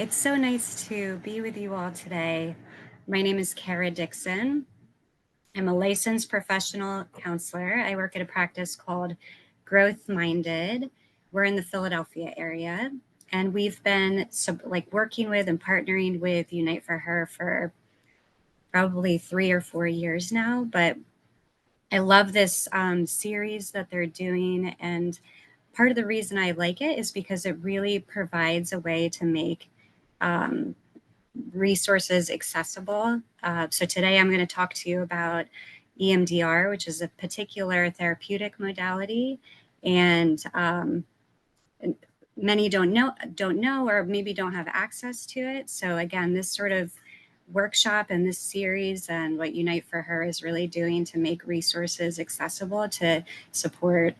It's so nice to be with you all today. My name is Cara Dixon. I'm a licensed professional counselor. I work at a practice called Growth Minded. We're in the Philadelphia area, and we've been working with and partnering with Unite for Her for probably 3 or 4 years now. But I love this series that they're doing, and part of the reason I like it is because it really provides a way to make resources accessible. So today I'm going to talk to you about EMDR, which is a particular therapeutic modality, and many don't know, or maybe don't have access to it. So again, this sort of workshop and this series and what Unite for Her is really doing to make resources accessible to support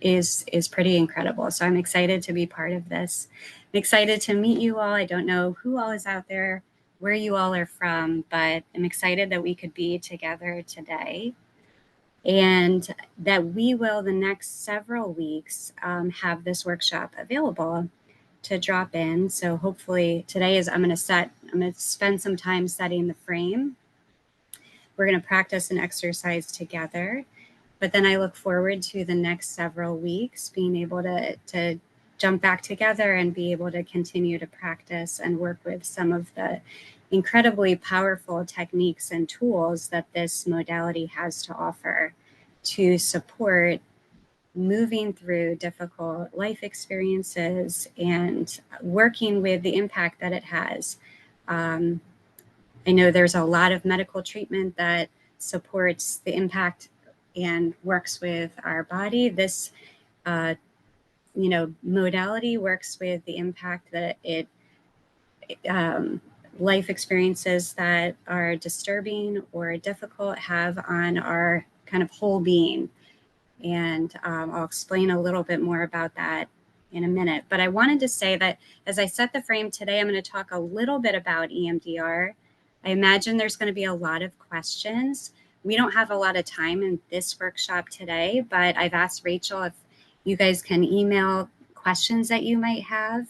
is pretty incredible. So I'm excited to be part of this. I'm excited to meet you all. I don't know who all is out there, where you all are from, but I'm excited that we could be together today, and that we will, the next several weeks, have this workshop available to drop in. So hopefully today I'm going to spend some time setting the frame. We're going to practice an exercise together, but then I look forward to the next several weeks being able to jump back together and be able to continue to practice and work with some of the incredibly powerful techniques and tools that this modality has to offer to support moving through difficult life experiences and working with the impact that it has. I know there's a lot of medical treatment that supports the impact and works with our body. This modality works with the impact that it life experiences that are disturbing or difficult have on our kind of whole being. And I'll explain a little bit more about that in a minute. But I wanted to say that as I set the frame today, I'm going to talk a little bit about EMDR. I imagine there's going to be a lot of questions. We don't have a lot of time in this workshop today, but I've asked Rachel if you guys can email questions that you might have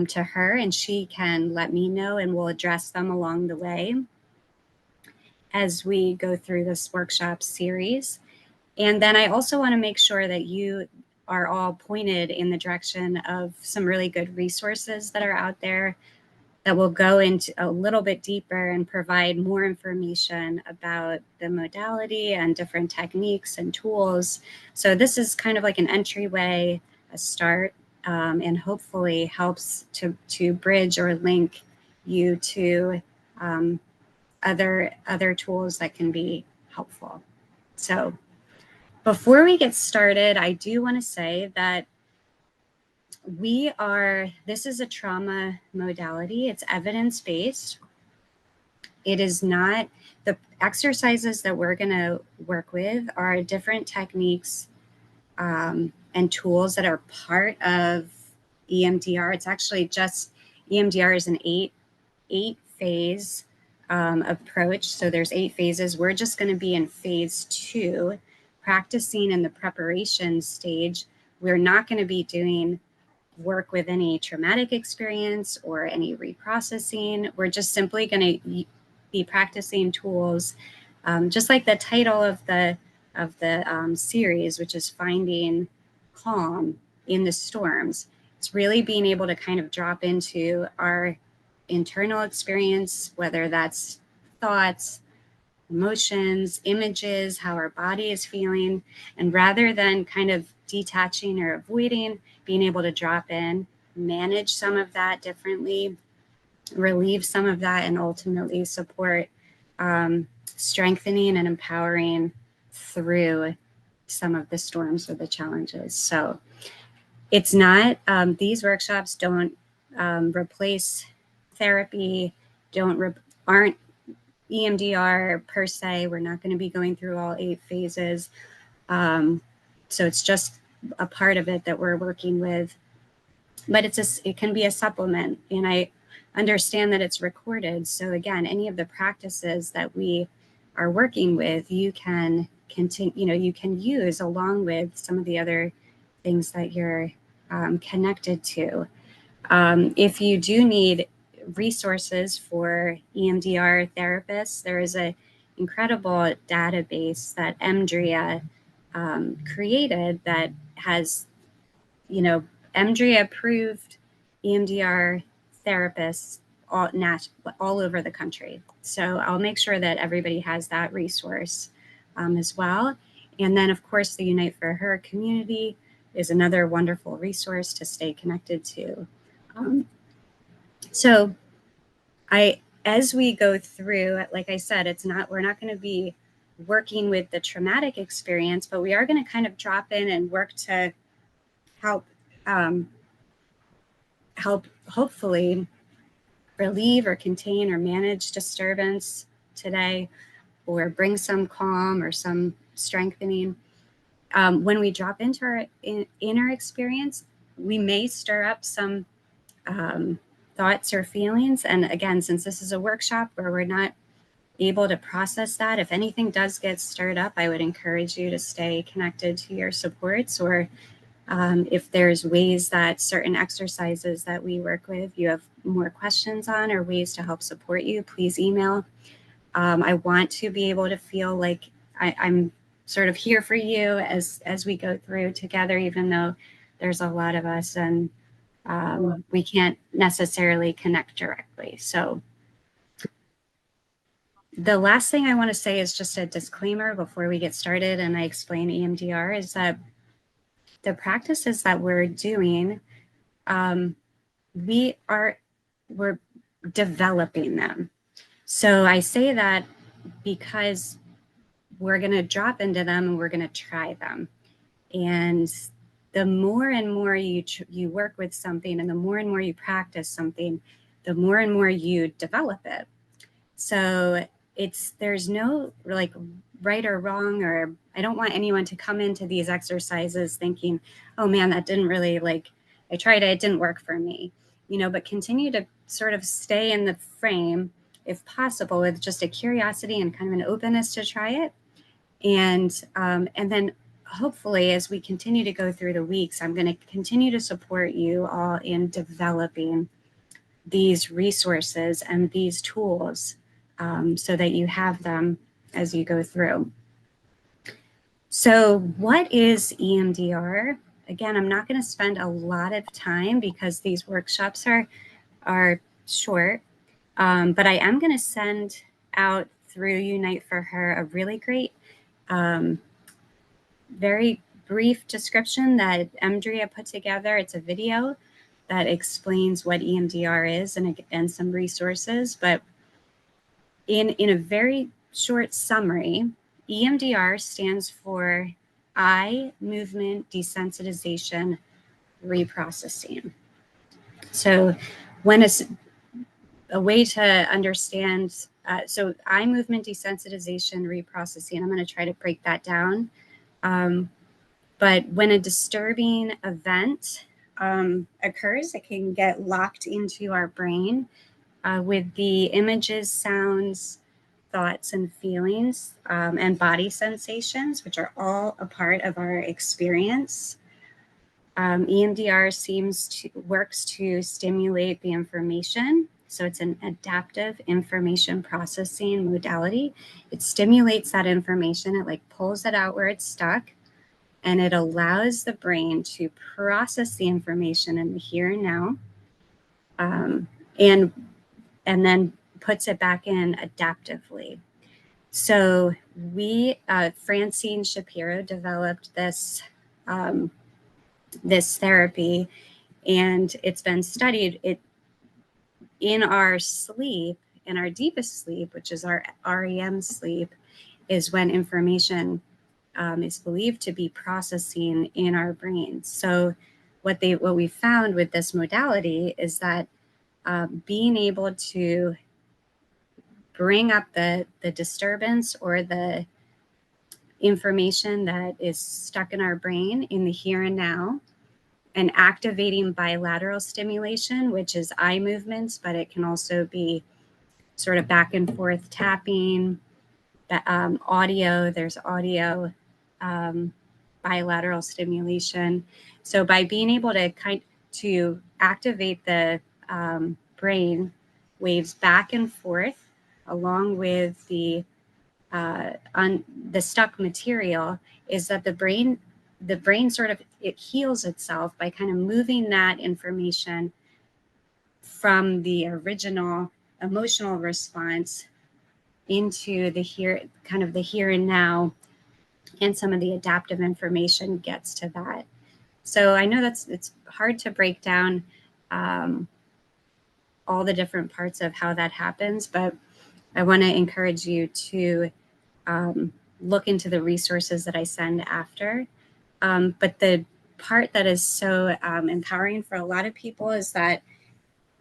to her, and she can let me know, and we'll address them along the way as we go through this workshop series. And then I also want to make sure that you are all pointed in the direction of some really good resources that are out there that will go into a little bit deeper and provide more information about the modality and different techniques and tools. So this is kind of like an entryway, a start, and hopefully helps to bridge or link you to other tools that can be helpful. So before we get started, I do want to say that this is a trauma modality. It's evidence-based. It is not, the exercises that we're going to work with are different techniques and tools that are part of EMDR. It's actually just, EMDR is an eight phase approach. So there's 8 phases. We're just going to be in phase 2, practicing in the preparation stage. We're not going to be doing work with any traumatic experience or any reprocessing. We're just simply going to be practicing tools, just like the title of the series, which is Finding Calm in the Storms. It's really being able to kind of drop into our internal experience, whether that's thoughts, emotions, images, how our body is feeling. And rather than kind of detaching or avoiding, being able to drop in, manage some of that differently, relieve some of that, and ultimately support strengthening and empowering through some of the storms or the challenges. So it's not, these workshops don't replace therapy, aren't EMDR per se. We're not going to be going through all 8 phases. So it's just a part of it that we're working with, but it can be a supplement, and I understand that it's recorded. So again, any of the practices that we are working with, you can continue, you can use along with some of the other things that you're connected to. If you do need resources for EMDR therapists, there is an incredible database that EMDRIA created that has, EMDRIA approved EMDR therapists all over the country. So I'll make sure that everybody has that resource as well. And then, of course, the Unite for Her community is another wonderful resource to stay connected to. So as we go through, like I said, we're not going to be working with the traumatic experience, but we are going to kind of drop in and work to help hopefully relieve or contain or manage disturbance today, or bring some calm or some strengthening. When we drop into our inner experience, we may stir up some thoughts or feelings. And again, since this is a workshop where we're not able to process that, if anything does get stirred up, I would encourage you to stay connected to your supports, or if there's ways that certain exercises that we work with, you have more questions on or ways to help support you, please email. I want to be able to feel like I'm sort of here for you as we go through together, even though there's a lot of us and we can't necessarily connect directly. So the last thing I want to say is just a disclaimer before we get started and I explain EMDR, is that the practices that we're doing, we're developing them. So I say that because we're going to drop into them and we're going to try them. And the more and more you work with something, and the more and more you practice something, the more and more you develop it. So there's no like right or wrong, or I don't want anyone to come into these exercises thinking, oh man, that didn't really, I tried it didn't work for me, but continue to sort of stay in the frame, if possible, with just a curiosity and kind of an openness to try it. And then hopefully, as we continue to go through the weeks, I'm going to continue to support you all in developing these resources and these tools so that you have them as you go through. So what is EMDR? Again, I'm not going to spend a lot of time because these workshops are short, but I am going to send out through Unite for Her a really great, very brief description that EMDRIA put together. It's a video that explains what EMDR is and some resources, but in a very short summary, EMDR stands for eye movement desensitization reprocessing. So when a way to understand, so eye movement desensitization reprocessing, I'm going to try to break that down. But when a disturbing event occurs, it can get locked into our brain with the images, sounds, thoughts, and feelings, and body sensations, which are all a part of our experience. EMDR works to stimulate the information. So it's an adaptive information processing modality. It stimulates that information. It pulls it out where it's stuck, and it allows the brain to process the information in the here and now, and then puts it back in adaptively. So Francine Shapiro developed this therapy, and it's been studied. In our sleep, in our deepest sleep, which is our REM sleep, is when information is believed to be processing in our brains. So what we found with this modality is that being able to bring up the disturbance or the information that is stuck in our brain in the here and now, and activating bilateral stimulation, which is eye movements, but it can also be sort of back and forth tapping, audio, there's audio, bilateral stimulation. So by being able to activate the brain waves back and forth along with the stuck material, is that the brain sort of, it heals itself by kind of moving that information from the original emotional response into the here, kind of the here and now, and some of the adaptive information gets to that. So I know it's hard to break down all the different parts of how that happens, but I want to encourage you to look into the resources that I send after. But the part that is so empowering for a lot of people is that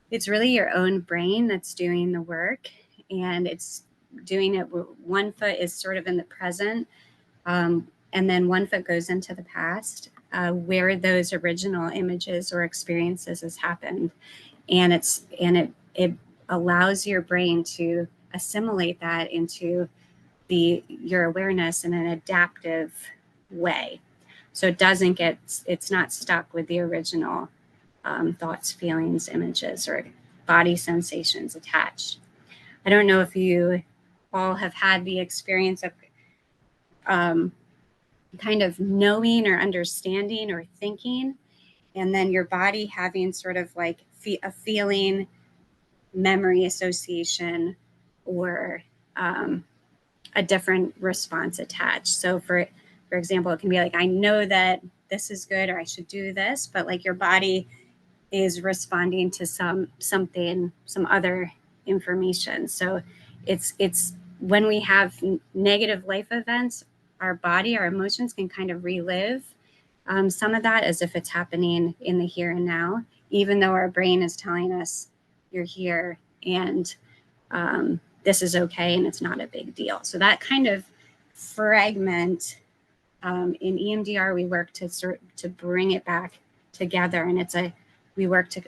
it's really your own brain that's doing the work, and it's doing it. One foot is sort of in the present, and then one foot goes into the past, where those original images or experiences has happened. And it allows your brain to assimilate that into your awareness in an adaptive way. So it's not stuck with the original thoughts, feelings, images, or body sensations attached. I don't know if you all have had the experience of kind of knowing or understanding or thinking, and then your body having sort of like a feeling, memory association, or a different response attached. So for example, it can be like, I know that this is good, or I should do this, but like your body is responding to some other information. So it's when we have negative life events, our body, our emotions can kind of relive some of that as if it's happening in the here and now, even though our brain is telling us you're here and this is okay and it's not a big deal. So that kind of fragment, in EMDR, we work to bring it back together, and we work to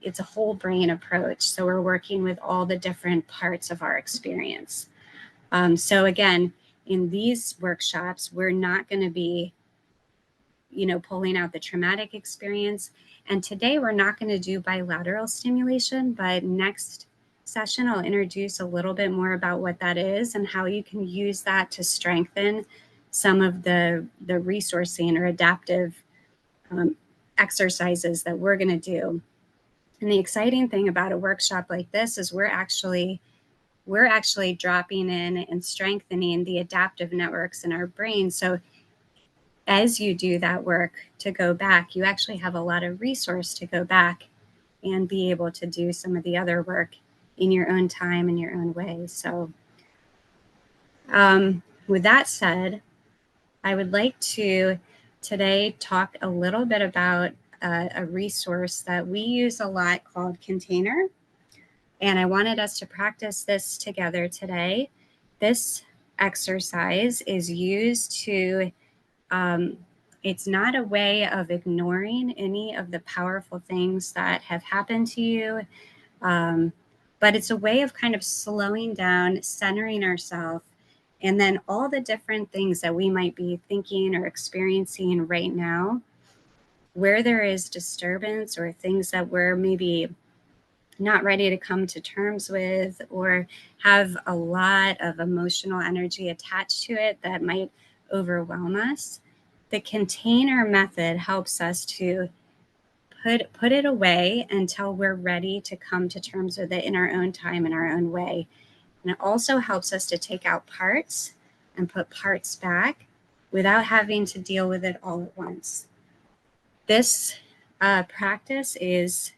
it's a whole brain approach. So we're working with all the different parts of our experience. So again, in these workshops, we're not going to be, pulling out the traumatic experience. And today we're not going to do bilateral stimulation, but next session, I'll introduce a little bit more about what that is and how you can use that to strengthen some of the resourcing or adaptive exercises that we're going to do. And the exciting thing about a workshop like this is we're actually dropping in and strengthening the adaptive networks in our brain. So as you do that work to go back, you actually have a lot of resource to go back and be able to do some of the other work in your own time, in your own way. So with that said, I would like to today talk a little bit about a resource that we use a lot called Container. And I wanted us to practice this together today. This exercise is used to, it's not a way of ignoring any of the powerful things that have happened to you, but it's a way of kind of slowing down, centering ourselves, and then all the different things that we might be thinking or experiencing right now, where there is disturbance or things that we're maybe not ready to come to terms with, or have a lot of emotional energy attached to it that might overwhelm us. The container method helps us to put it away until we're ready to come to terms with it in our own time, in our own way. And it also helps us to take out parts and put parts back without having to deal with it all at once. This practice is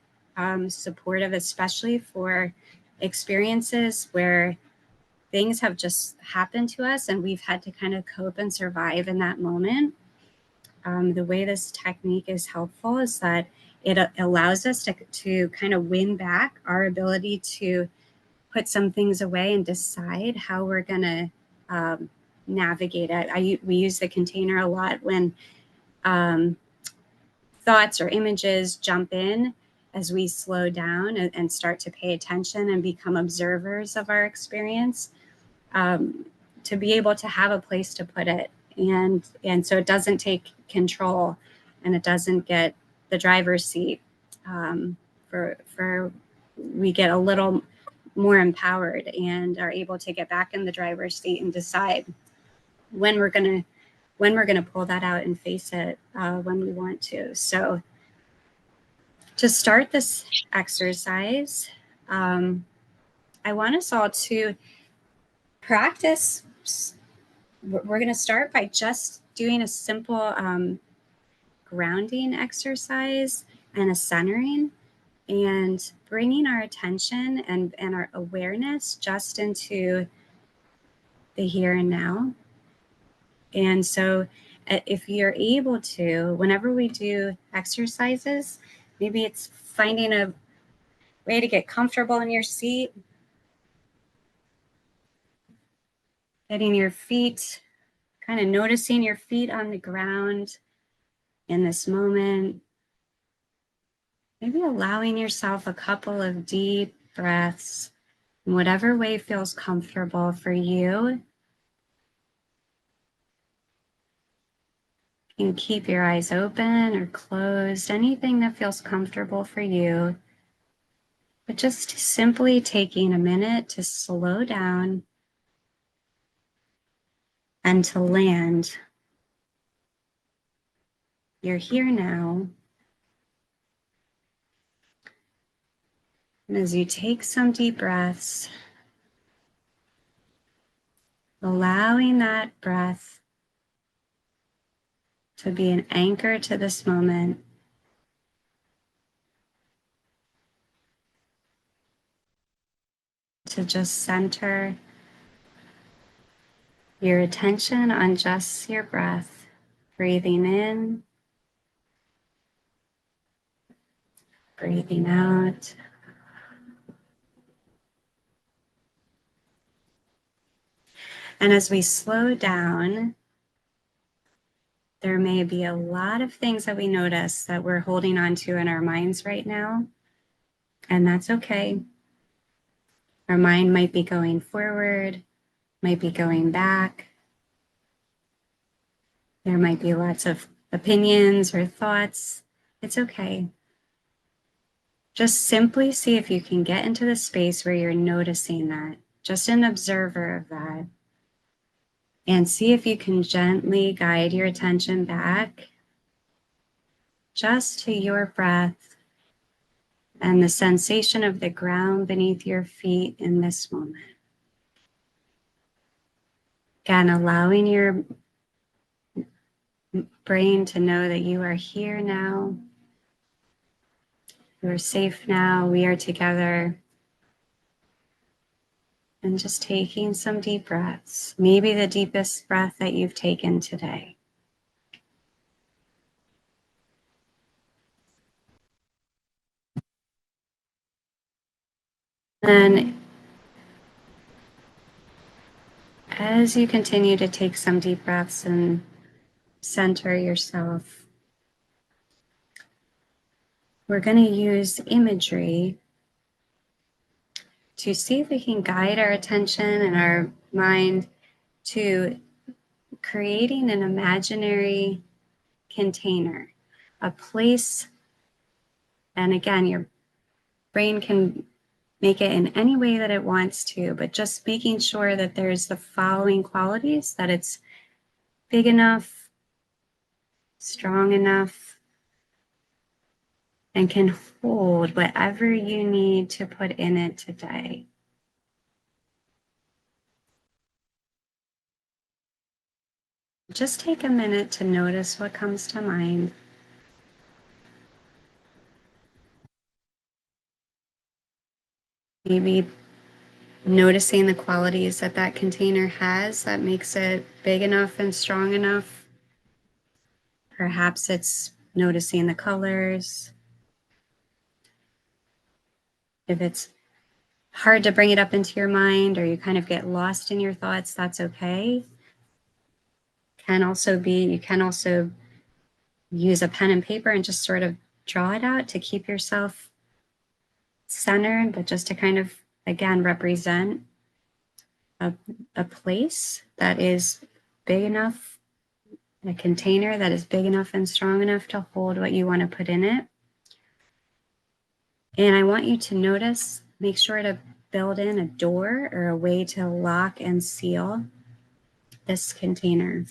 supportive, especially for experiences where things have just happened to us and we've had to kind of cope and survive in that moment. The way this technique is helpful is that it allows us to kind of win back our ability to put some things away and decide how we're going to navigate it. We use the container a lot when thoughts or images jump in as we slow down and start to pay attention and become observers of our experience, to be able to have a place to put it. And so it doesn't take control and it doesn't get the driver's seat, for we get a little more empowered and are able to get back in the driver's seat and decide when we're gonna pull that out and face it when we want to. So to start this exercise, I want us all to practice. We're going to start by just doing a simple grounding exercise and a centering, and bringing our attention and our awareness just into the here and now. And so if you're able to, whenever we do exercises, maybe it's finding a way to get comfortable in your seat, getting your feet, kind of noticing your feet on the ground in this moment. Maybe allowing yourself a couple of deep breaths in whatever way feels comfortable for you. You can keep your eyes open or closed, anything that feels comfortable for you. But just simply taking a minute to slow down and to land. You're here now. And as you take some deep breaths, allowing that breath to be an anchor to this moment. To just center your attention on just your breath, breathing in, breathing out. And as we slow down, there may be a lot of things that we notice that we're holding on to in our minds right now, and that's okay. Our mind might be going forward, might be going back. There might be lots of opinions or thoughts. It's okay. Just simply see if you can get into the space where you're noticing that, just an observer of that. And see if you can gently guide your attention back just to your breath and the sensation of the ground beneath your feet in this moment. Again, allowing your brain to know that you are here now. You are safe now. We are together. And just taking some deep breaths, maybe the deepest breath that you've taken today. And as you continue to take some deep breaths and center yourself, we're going to use imagery to see if we can guide our attention and our mind to creating an imaginary container, a place. And again, your brain can make it in any way that it wants to, but just making sure that there's the following qualities: that it's big enough, strong enough, and can hold whatever you need to put in it today. Just take a minute to notice what comes to mind. Maybe noticing the qualities that that container has that makes it big enough and strong enough. Perhaps it's noticing the colors. If it's hard to bring it up into your mind or you kind of get lost in your thoughts, that's okay. You can also use a pen and paper and just sort of draw it out to keep yourself centered, but just to kind of, again, represent a place that is big enough a container that is big enough and strong enough to hold what you want to put in it. And I want you to notice, make sure to build in a door or a way to lock and seal this container.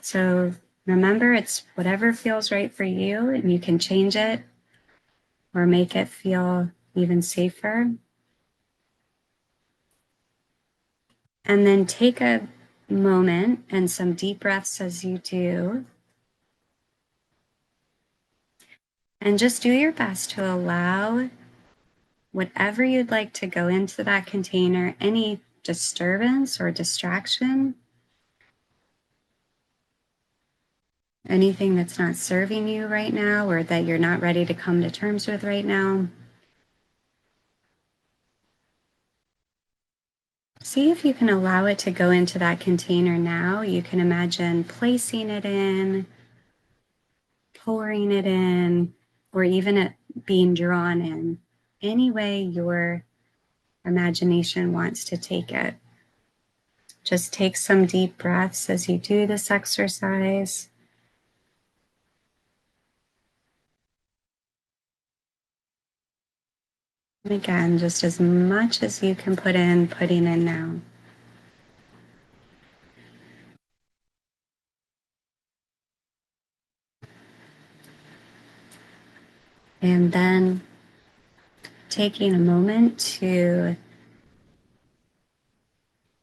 So remember, it's whatever feels right for you, and you can change it or make it feel even safer. And then take a moment and some deep breaths as you do. And just do your best to allow whatever you'd like to go into that container, any disturbance or distraction, anything that's not serving you right now or that you're not ready to come to terms with right now. See if you can allow it to go into that container now. You can imagine placing it in, pouring it in, or even it being drawn in, any way your imagination wants to take it. Just take some deep breaths as you do this exercise. And again, just as much as you can putting in now. And then taking a moment to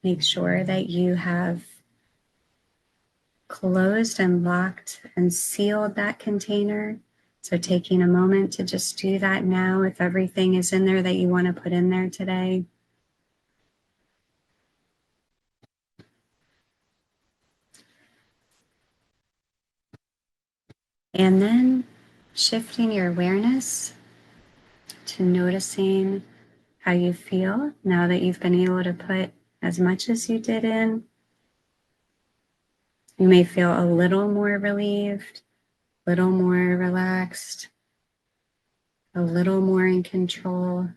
make sure that you have closed and locked and sealed that container. So taking a moment to just do that now if everything is in there that you want to put in there today. And then shifting your awareness to noticing how you feel now that you've been able to put as much as you did in. You may feel a little more relieved, a little more relaxed, a little more in control,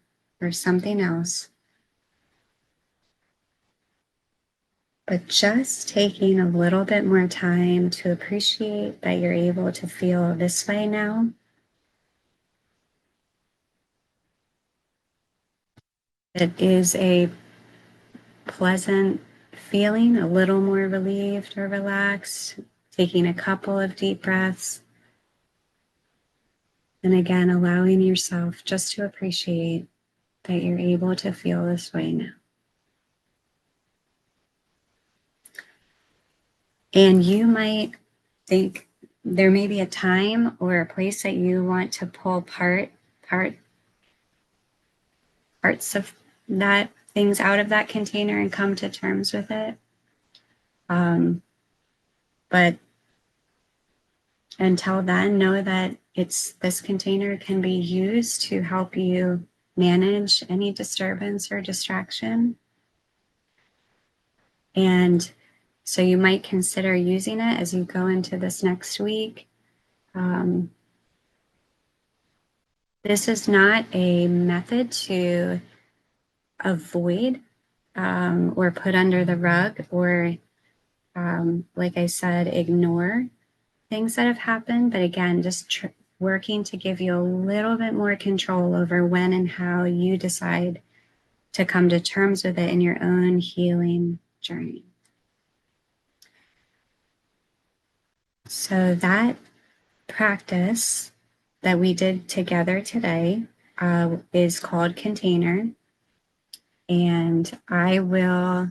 or something else. But just taking a little bit more time to appreciate that you're able to feel this way now. It is a pleasant feeling, a little more relieved or relaxed, taking a couple of deep breaths. And again, allowing yourself just to appreciate that you're able to feel this way now. And you might think there may be a time or a place that you want to pull parts of that things out of that container and come to terms with it. But until then, know that this container can be used to help you manage any disturbance or distraction. And so you might consider using it as you go into this next week. This is not a method to avoid or put under the rug or, like I said, ignore things that have happened. But again, just working to give you a little bit more control over when and how you decide to come to terms with it in your own healing journey. So that practice that we did together today is called Container. And I will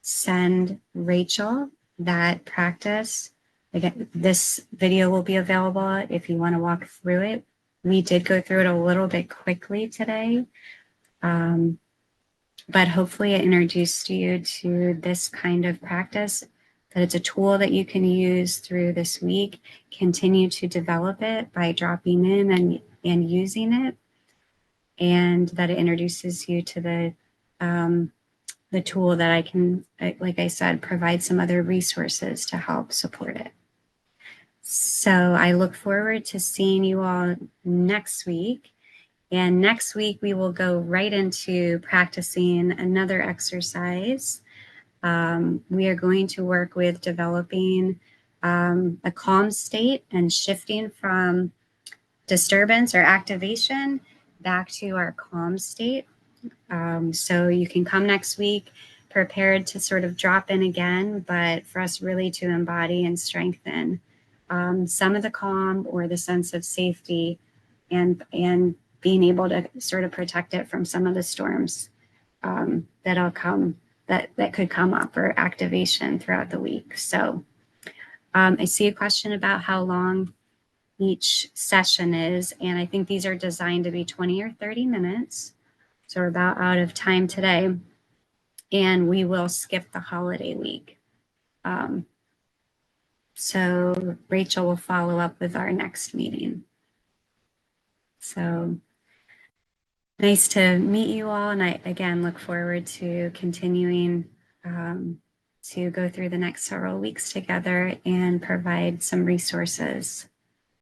send Rachel that practice. Again, this video will be available if you want to walk through it. We did go through it a little bit quickly today, but hopefully it introduced you to this kind of practice, that it's a tool that you can use through this week. Continue to develop it by dropping in and using it, and that it introduces you to the tool that I can, like I said, provide some other resources to help support it. So I look forward to seeing you all next week. And next week we will go right into practicing another exercise We are going to work with developing a calm state and shifting from disturbance or activation back to our calm state. So you can come next week prepared to sort of drop in again, but for us really to embody and strengthen some of the calm or the sense of safety and being able to sort of protect it from some of the storms that'll come, that could come up for activation throughout the week. So I see a question about how long each session is, and I think these are designed to be 20 or 30 minutes. So we're about out of time today, and we will skip the holiday week. So Rachel will follow up with our next meeting. So nice to meet you all, and I again look forward to continuing to go through the next several weeks together and provide some resources